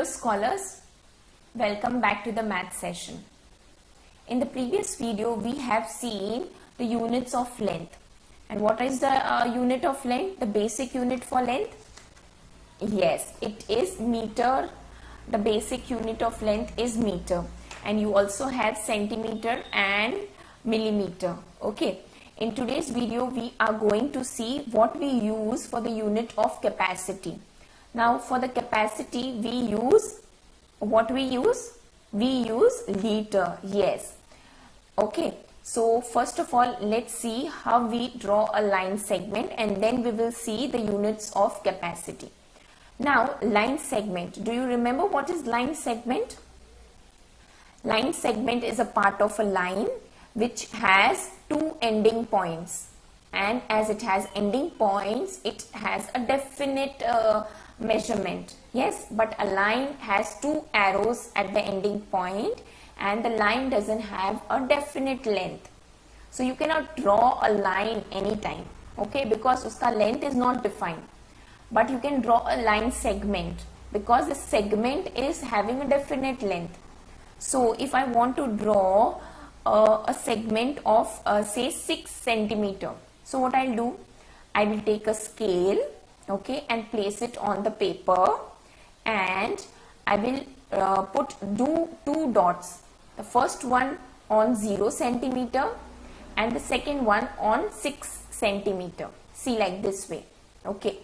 Hello scholars, welcome back to the math session. In the previous video we have seen the units of length. And what is the unit of length? The basic unit for length? Yes, it is meter. The basic unit of length is meter. And you also have centimeter and millimeter. Okay. In today's video we are going to see what we use for the unit of capacity. Now for the capacity we use, what we use? We use liter, yes. Okay, so first of all let's see how we draw a line segment and then we will see the units of capacity. Now line segment, do you remember what is line segment? Line segment is a part of a line which has two ending points, and as it has ending points it has a definite measurement. Yes, but a line has two arrows at the ending point and the line doesn't have a definite length. So you cannot draw a line anytime, okay, because uska length is not defined. But you can draw a line segment because the segment is having a definite length. So if I want to draw a segment of say 6 centimeter, so what I'll do, I will take a scale, okay, and place it on the paper, and I will do two dots. The first one on 0 centimeter and the second one on 6 centimeter. See, like this way, okay.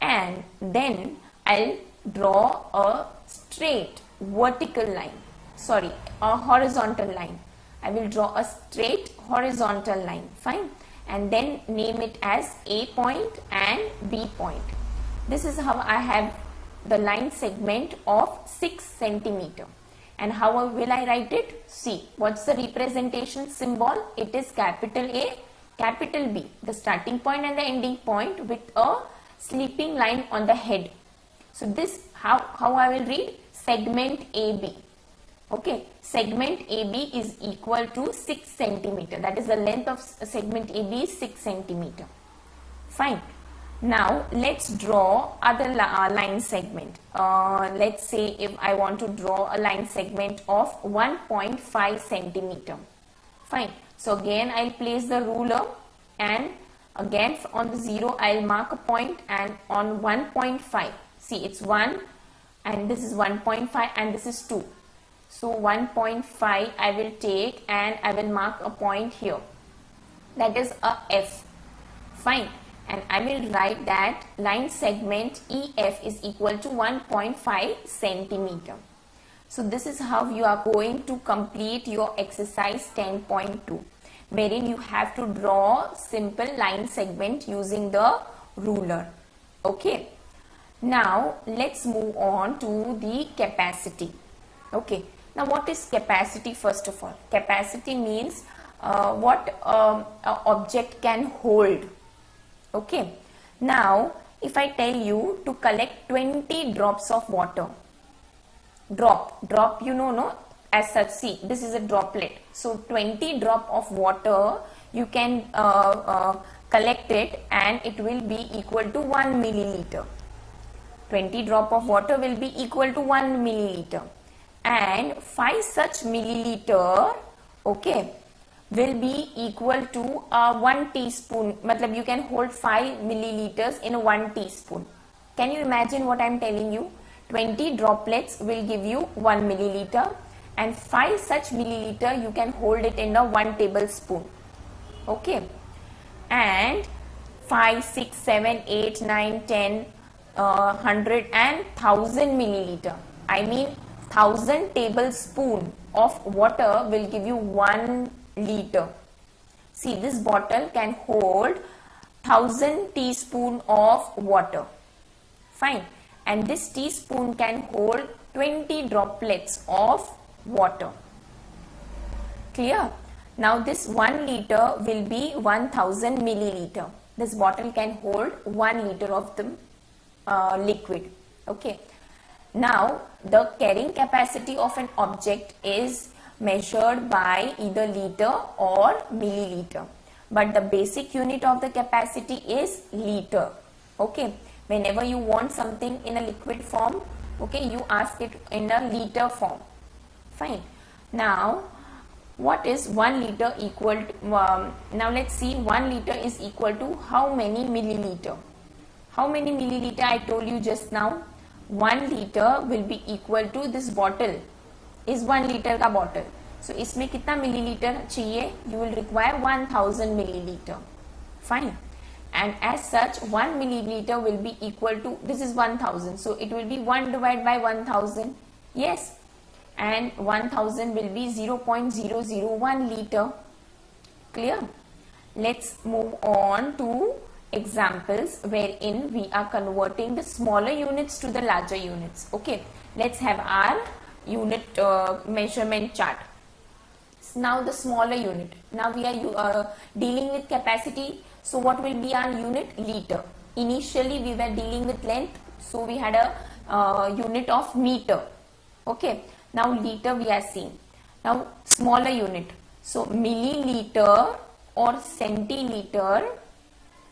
And then I'll draw a straight vertical line, sorry, a horizontal line. I will draw a straight horizontal line, fine, and then name it as A point and B point. This is how I have the line segment of 6 centimeter. And how will I write it? See, what's the representation symbol? It is capital A, capital B, the starting point and the ending point with a sleeping line on the head. So this, how I will read? Segment AB. Okay, segment AB is equal to 6 centimeter. That is the length of segment AB is 6 centimeter. Fine. Now let's draw other line segment. Let's say if I want to draw a line segment of 1.5 centimeter. Fine. So again I'll place the ruler, and again on the 0 I'll mark a point, and on 1.5, see, it's 1 and this is 1.5 and this is 2. So 1.5 I will take and I will mark a point here, that is a F. Fine. And I will write that line segment EF is equal to 1.5 centimeter. So this is how you are going to complete your exercise 10.2, wherein you have to draw simple line segment using the ruler. Okay. Now let's move on to the capacity. Okay. Now what is capacity first of all? Capacity means what an object can hold. Okay. Now if I tell you to collect 20 drops of water, drop you know, no, as such, see, this is a droplet. So 20 drop of water you can collect it and it will be equal to 1 milliliter. 20 drop of water will be equal to 1 milliliter. And 5 such milliliter, okay, will be equal to 1 teaspoon. Matlab you can hold 5 milliliters in 1 teaspoon. Can you imagine what I am telling you? 20 droplets will give you 1 milliliter, and 5 such milliliter you can hold it in a 1 tablespoon. Okay. And 5, 6, 7, 8, 9, 10, 100 and 1000 milliliter. I mean 1000 tablespoon of water will give you 1 liter. See, this bottle can hold 1000 teaspoon of water. Fine. And this teaspoon can hold 20 droplets of water. Clear? Now this 1 liter will be 1000 milliliter. This bottle can hold 1 liter of the liquid. Okay. Now the carrying capacity of an object is measured by either liter or milliliter, but the basic unit of the capacity is liter. Okay. Whenever you want something in a liquid form, Okay, you ask it in a liter form. Fine. Now what is 1 liter equal to, now let's see, 1 liter is equal to how many milliliter? How many milliliter? I told you just now, 1 liter will be equal to, this bottle is 1 liter का bottle. So इसमें कितना milliliter चाहिए? You will require 1000 milliliter. Fine. And as such 1 milliliter will be equal to, this is 1000, so it will be 1 divided by 1000. Yes. And 1000 will be 0.001 liter. Clear? Let's move on to examples wherein we are converting the smaller units to the larger units. Okay, let's have our unit measurement chart. Now the smaller unit. Now we are dealing with capacity. So what will be our unit? Liter. Initially we were dealing with length, so we had a unit of meter. Okay. Now liter we are seeing. Now smaller unit. So milliliter or centiliter.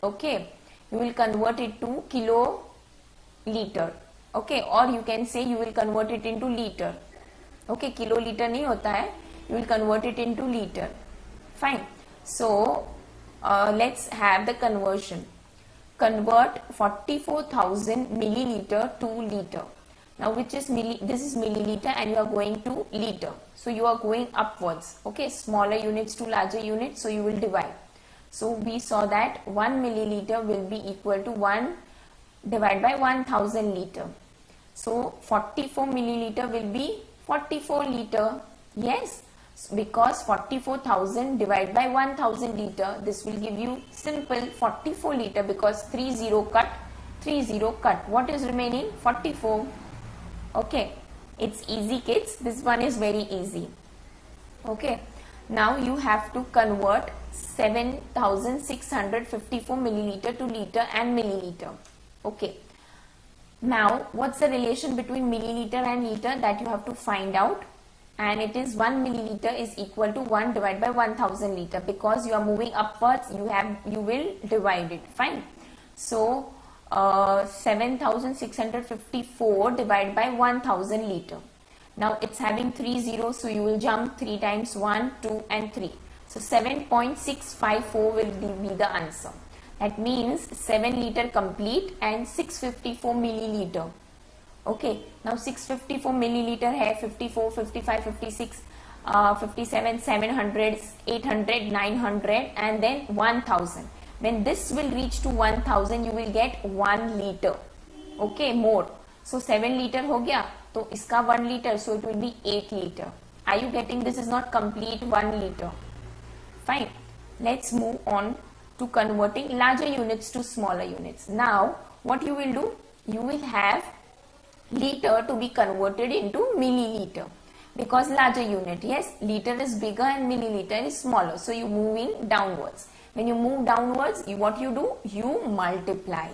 Okay. You will convert it to kiloliter. Okay. Or you can say you will convert it into liter. Okay. Kiloliter नहीं होता है. You will convert it into liter. Fine. So let's have the conversion. Convert 44,000 milliliter to liter. Now which is this is milliliter and you are going to liter. So you are going upwards. Okay, smaller units to larger units. So you will divide. So we saw that 1 milliliter will be equal to 1 divided by 1000 liter. So 44 milliliter will be 44 liter. Yes, because 44,000 divided by 1000 liter, this will give you simple 44 liter, because 30 cut, 30 cut. What is remaining? 44. Okay, it's easy kids. This one is very easy. Okay, now you have to convert 7654 milliliter to liter and milliliter. Okay, now what's the relation between milliliter and liter? That you have to find out. And it is 1 milliliter is equal to 1 divided by 1000 liter, because you are moving upwards, you will divide it. Fine. So 7654 divided by 1000 liter. Now it's having 3 zeros, so you will jump 3 times 1, 2 and 3. So 7.654 will be the answer. That means 7 liter complete and 654 milliliter. Okay, now 654 milliliter hai, 54, 55, 56, 57, 700, 800, 900 and then 1000. When this will reach to 1000, you will get 1 liter. Okay, more. So 7 liter ho gaya, to iska 1 liter, so it will be 8 liter. Are you getting? This is not complete 1 liter. Fine. Let's move on to converting larger units to smaller units. Now, what you will do? You will have liter to be converted into milliliter, because larger unit. Yes, liter is bigger and milliliter is smaller. So you moving downwards. When you move downwards, what you do? You multiply.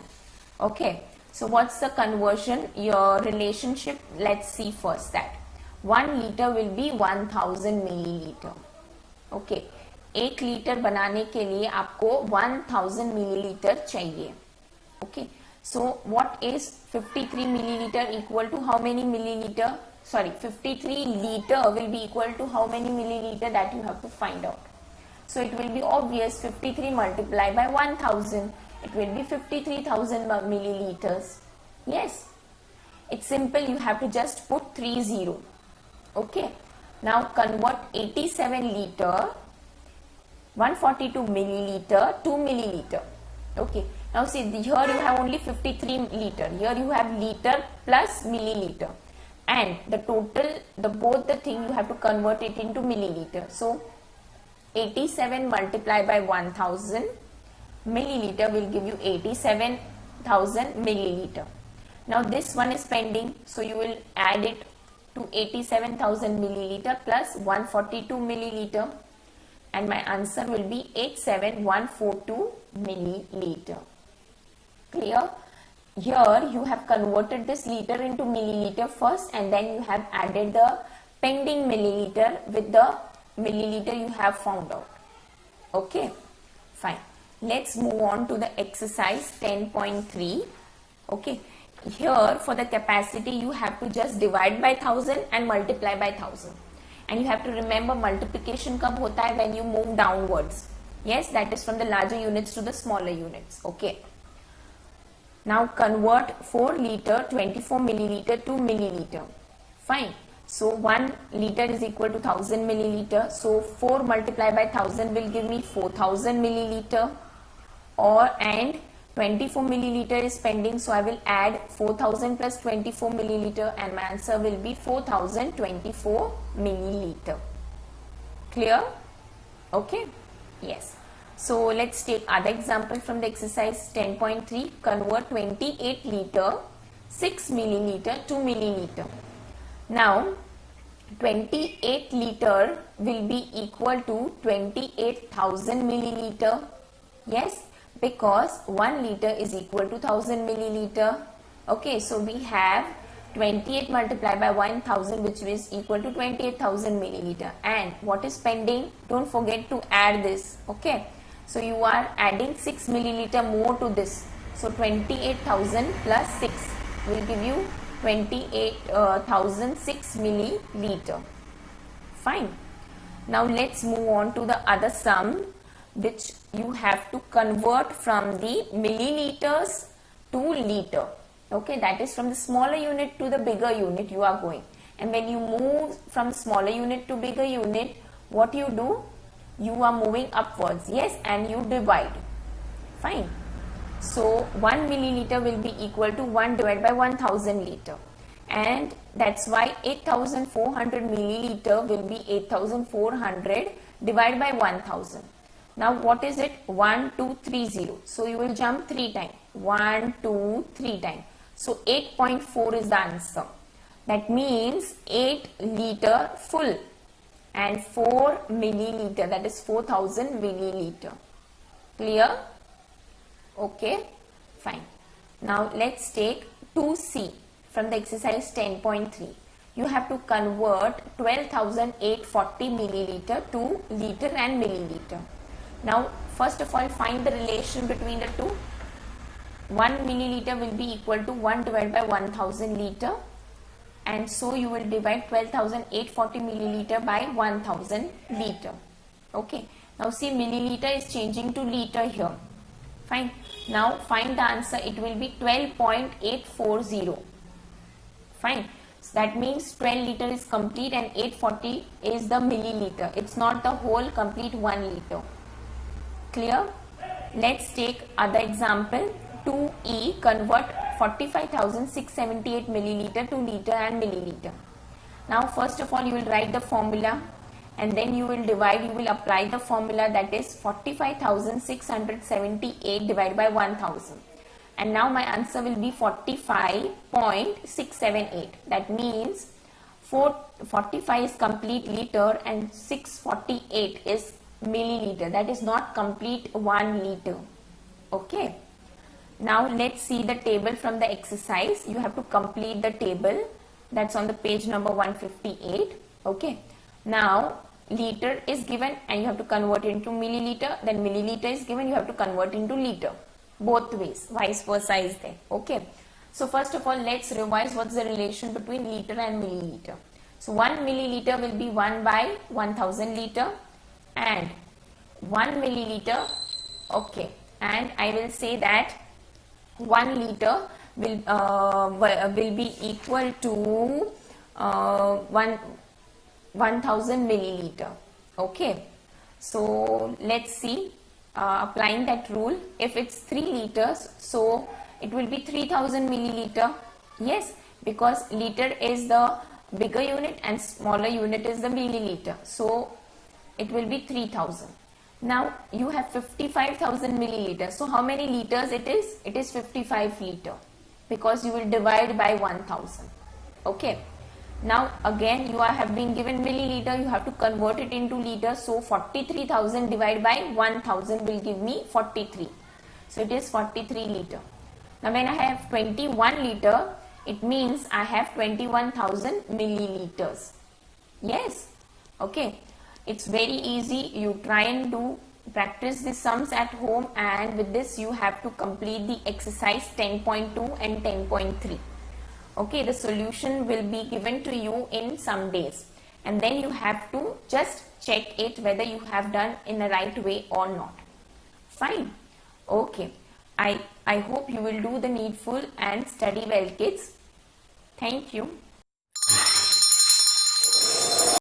Okay. So what's the conversion? Your relationship. Let's see first that 1 liter will be 1000 milliliter. Okay. 1 litre बनाने के लिए आपको 1000 milliliter चाहिए. Okay. So what is 53 milliliter equal to how many milliliter? Sorry, 53 liter will be equal to how many milliliter? That you have to find out. So it will be obvious, 53 multiplied by 1000. It will be 53,000 milliliters. Yes. It's simple. You have to just put 30. Okay. Now convert 87 liter, 142 milliliter, 2 milliliter. Okay. Now see, here you have only 53 liter. Here you have liter plus milliliter. And the total, both the thing you have to convert it into milliliter. So 87 multiplied by 1000 milliliter will give you 87,000 milliliter. Now this one is pending. So you will add it to 87,000 milliliter plus 142 milliliter. And my answer will be 87142 milliliter. Clear? Here you have converted this liter into milliliter first, and then you have added the pending milliliter with the milliliter you have found out. Okay, fine. Let's move on to the exercise 10.3. Okay, here for the capacity you have to just divide by 1000 and multiply by 1000. And you have to remember multiplication kab hota hai? When you move downwards. Yes, that is from the larger units to the smaller units. Okay. Now convert 4 liter 24 milliliter to milliliter. Fine. So 1 liter is equal to 1000 milliliter. So 4 multiplied by 1000 will give me 4000 milliliter. And 24 milliliter is pending, so I will add 4000 plus 24 milliliter and my answer will be 4024 milliliter. Clear? Okay. Yes. So let's take other example from the exercise 10.3. Convert 28 liter 6 milliliter to milliliter. Now 28 liter will be equal to 28,000 milliliter. Yes, because 1 liter is equal to 1000 milliliter. Okay, so we have 28 multiplied by 1000, which is equal to 28,000 milliliter. And what is pending? Don't forget to add this. Okay, so you are adding 6 milliliter more to this. So 28,000 plus 6 will give you 28,006 milliliter. Fine. Now let's move on to the other sum, which you have to convert from the milliliters to liter. Okay, that is from the smaller unit to the bigger unit you are going. And when you move from smaller unit to bigger unit, what you do? You are moving upwards. Yes, and you divide. Fine. So 1 milliliter will be equal to 1 divided by 1000 liter. And that's why 8400 milliliter will be 8400 divided by 1000. Now what is it? 1, 2, 3, 0. So you will jump 3 times. 1, 2, 3 times. So 8.4 is the answer. That means 8 liter full and 4 milliliter, that is 4000 milliliter. Clear? Okay, fine. Now let's take 2C from the exercise 10.3. You have to convert 12,840 milliliter to liter and milliliter. Now first of all, find the relation between the two. 1 milliliter will be equal to 1 divided by 1000 liter, and so you will divide 12,840 milliliter by 1000 liter. Okay, now see, milliliter is changing to liter here. Fine. Now find the answer. It will be 12.840. Fine. So that means 12 liter is complete and 840 is the milliliter. It's not the whole complete 1 liter. Clear? Let's take other example. 2E, convert 45,678 milliliter to liter and milliliter. Now first of all, you will write the formula and then you will divide. You will apply the formula, that is 45,678 divided by 1000. And now my answer will be 45.678. That means 45 is complete liter and 648 is milliliter. That is not complete 1 liter. Okay. Now let's see the table from the exercise. You have to complete the table. That's on the page number 158. Okay. Now liter is given and you have to convert into milliliter. Then milliliter is given, you have to convert into liter. Both ways, vice versa is there. Okay. So first of all, let's revise what's the relation between liter and milliliter. So 1 milliliter will be 1 by 1000 liter and 1 milliliter. Okay. And I will say that 1 liter will be equal to 1000 milliliter. Okay. So let's see, applying that rule. If it's 3 liters, so it will be 3000 milliliter. Yes, because liter is the bigger unit and smaller unit is the milliliter. So it will be 3000. Now you have 55,000 milliliters. So how many liters it is? It is 55 liter because you will divide by 1000. Okay. Now again you have been given milliliter. You have to convert it into liter. So 43,000 divided by 1000 will give me 43. So it is 43 liter. Now when I have 21 liter, it means I have 21,000 milliliters. Yes. Okay. It's very easy. You try and do practice the sums at home, and with this you have to complete the exercise 10.2 and 10.3. Okay, the solution will be given to you in some days, and then you have to just check it whether you have done in the right way or not. Fine. Okay. I hope you will do the needful and study well, kids. Thank you.